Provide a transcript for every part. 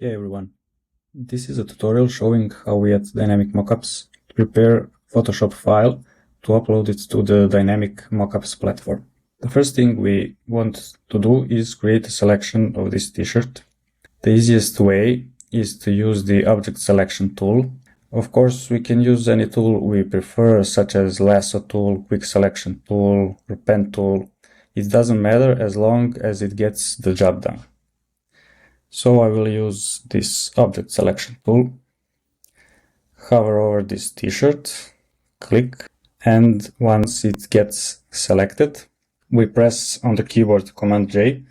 Hey everyone, this is a tutorial showing how we add Dynamic Mockups to prepare Photoshop file to upload it to the Dynamic Mockups platform. The first thing we want to do is create a selection of this t-shirt. The easiest way is to use the object selection tool. Of course, we can use any tool we prefer, such as lasso tool, quick selection tool, or pen tool. It doesn't matter as long as it gets the job done. So I will use this object selection tool, hover over this t-shirt, click, and once it gets selected, we press on the keyboard Command J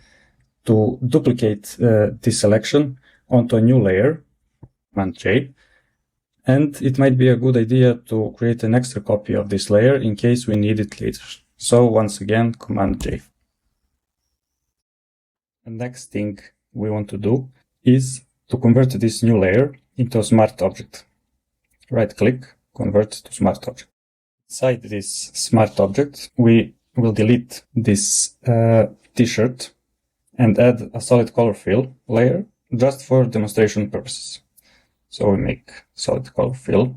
to duplicate this selection onto a new layer, Command J, and it might be a good idea to create an extra copy of this layer in case we need it later. So once again, Command J. The next thing we want to do is to convert this new layer into a smart object. Right click, convert to smart object. Inside this smart object, we will delete this t-shirt and add a solid color fill layer just for demonstration purposes. So we make solid color fill,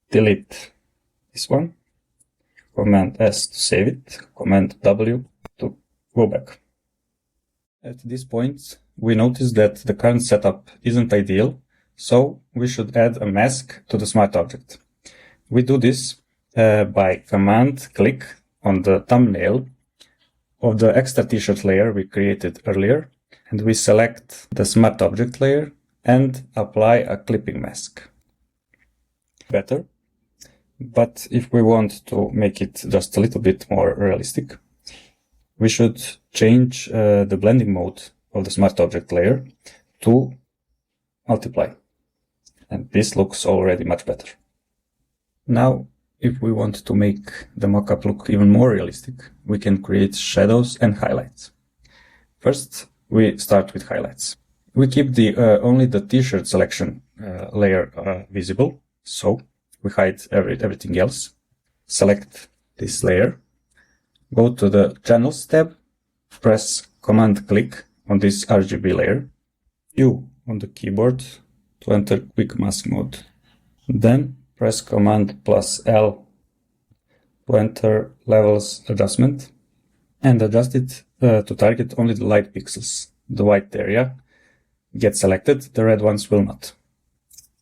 delete this one, Command S to save it, Command W to go back. At this point, we notice that the current setup isn't ideal, so we should add a mask to the smart object. We do this by command click on the thumbnail of the extra t-shirt layer we created earlier, and we select the smart object layer and apply a clipping mask. Better, but if we want to make it just a little bit more realistic, we should change the blending mode of the smart object layer to multiply. And this looks already much better. Now, if we want to make the mockup look even more realistic, we can create shadows and highlights. First, we start with highlights. We keep only the t-shirt selection layer visible, so we hide everything else. Select this layer. Go to the Channels tab, press Command click on this RGB layer, U on the keyboard to enter Quick Mask mode. Then press Command plus L to enter Levels Adjustment and adjust it to target only the light pixels. The white area gets selected, the red ones will not.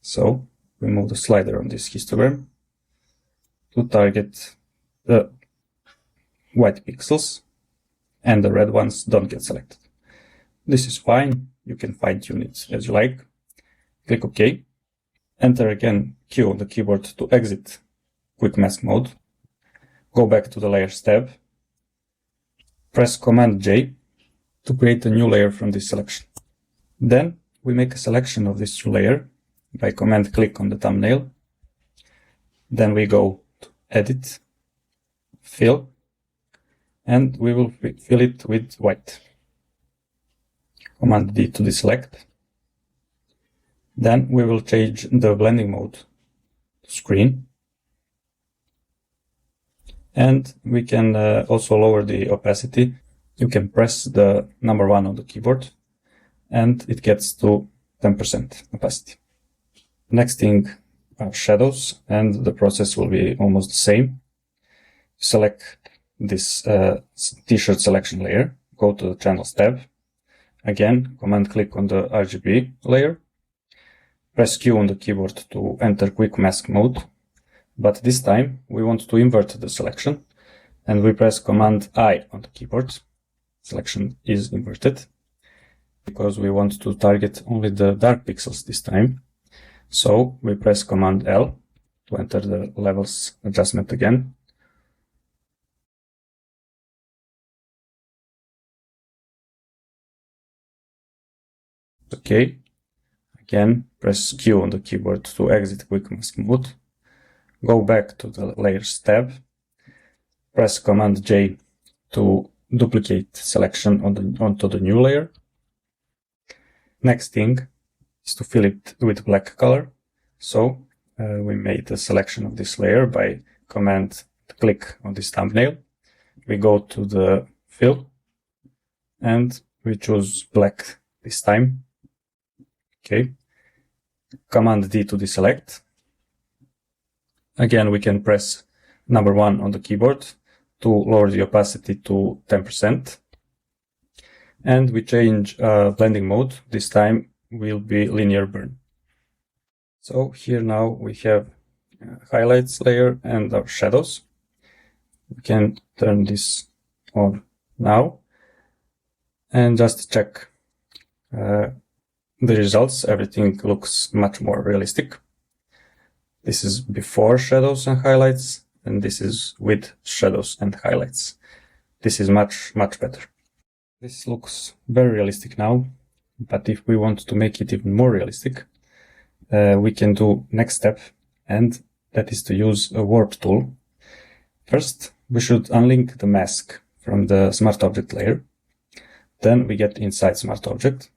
So we move the slider on this histogram to target the white pixels, and the red ones don't get selected. This is fine, you can fine-tune it as you like. Click OK. Enter again Q on the keyboard to exit Quick Mask mode. Go back to the Layers tab. Press Command J to create a new layer from this selection. Then we make a selection of this new layer by Command click on the thumbnail. Then we go to Edit, Fill, and we will fill it with white. Command D to deselect. Then we will change the blending mode to screen. And we can also lower the opacity. You can press the number 1 on the keyboard and it gets to 10% opacity. Next thing are shadows, and the process will be almost the same. Select this t-shirt selection layer, go to the Channels tab, again command click on the RGB layer, press Q on the keyboard to enter Quick Mask mode, but this time we want to invert the selection, and we press Command I on the keyboard. Selection is inverted because we want to target only the dark pixels this time, so we press Command L to enter the levels adjustment again. OK. Again, press Q on the keyboard to exit Quick Mask mode. Go back to the Layers tab. Press Command J to duplicate selection onto the new layer. Next thing is to fill it with black color. So we made a selection of this layer by Command click on this thumbnail. We go to the Fill and we choose black this time. Okay. Command D to deselect. Again, we can press number 1 on the keyboard to lower the opacity to 10%. And we change blending mode. This time will be linear burn. So here now we have highlights layer and our shadows. We can turn this on now and just check the results. Everything looks much more realistic. This is before shadows and highlights, and this is with shadows and highlights. This is much better. This looks very realistic now, but if we want to make it even more realistic, we can do next step, and that is to use a warp tool. First, we should unlink the mask from the smart object layer. Then we get inside smart object,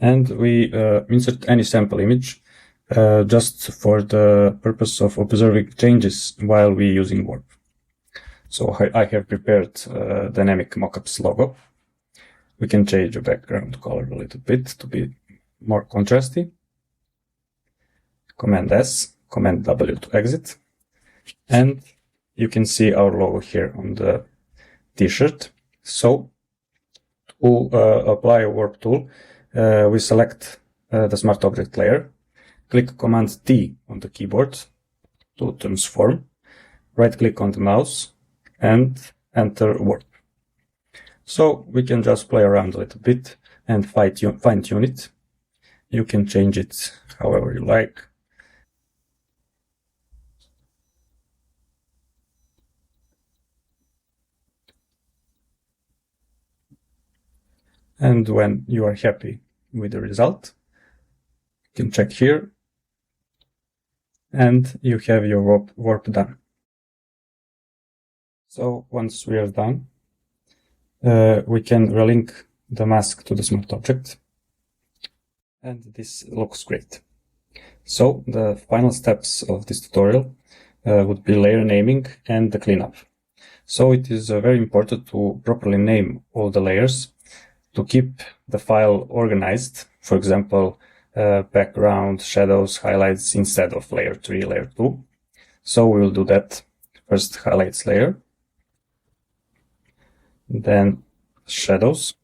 and we insert any sample image just for the purpose of observing changes while we're using warp. So I have prepared Dynamic Mockups logo. We can change the background color a little bit to be more contrasty. Command S, Command W to exit. And you can see our logo here on the t-shirt. So to apply a warp tool, we select the smart object layer, click Command T on the keyboard to transform, right click on the mouse and enter warp. So we can just play around a little bit and fine tune it. You can change it however you like. And when you are happy with the result, you can check here, and you have your warp done. So once we are done, we can relink the mask to the smart object, and this looks great. So the final steps of this tutorial would be layer naming and the cleanup. So it is very important to properly name all the layers to keep the file organized. For example, background, shadows, highlights instead of layer 3, layer 2. So we will do that. First highlights layer, then shadows.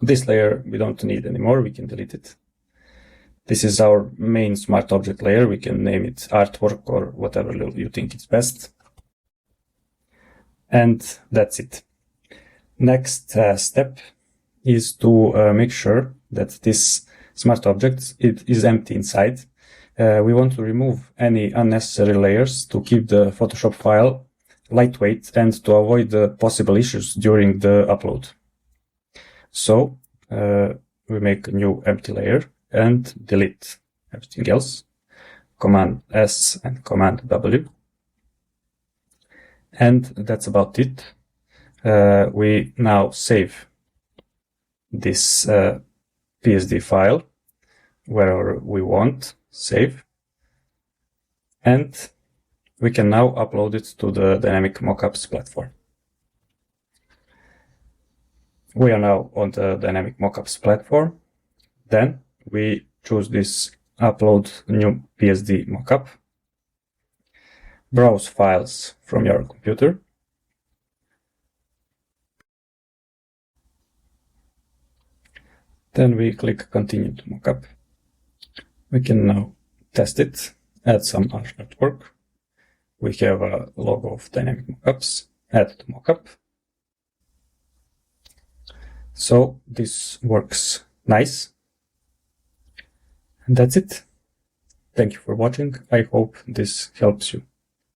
This layer we don't need anymore, we can delete it. This is our main smart object layer. We can name it artwork or whatever you think is best. And that's it. Next step is to make sure that this smart object is empty inside. We want to remove any unnecessary layers to keep the Photoshop file lightweight and to avoid the possible issues during the upload. So we make a new empty layer and delete everything else. Command S and Command W. And that's about it. We now save this PSD file wherever we want, save, and we can now upload it to the Dynamic Mockups platform. We are now on the Dynamic Mockups platform. Then we choose this upload new PSD mockup, browse files from your computer, then we click continue to mockup. We can now test it, add some artwork. We have a logo of Dynamic Mockups, add to mockup. So this works nice. And that's it. Thank you for watching. I hope this helps you.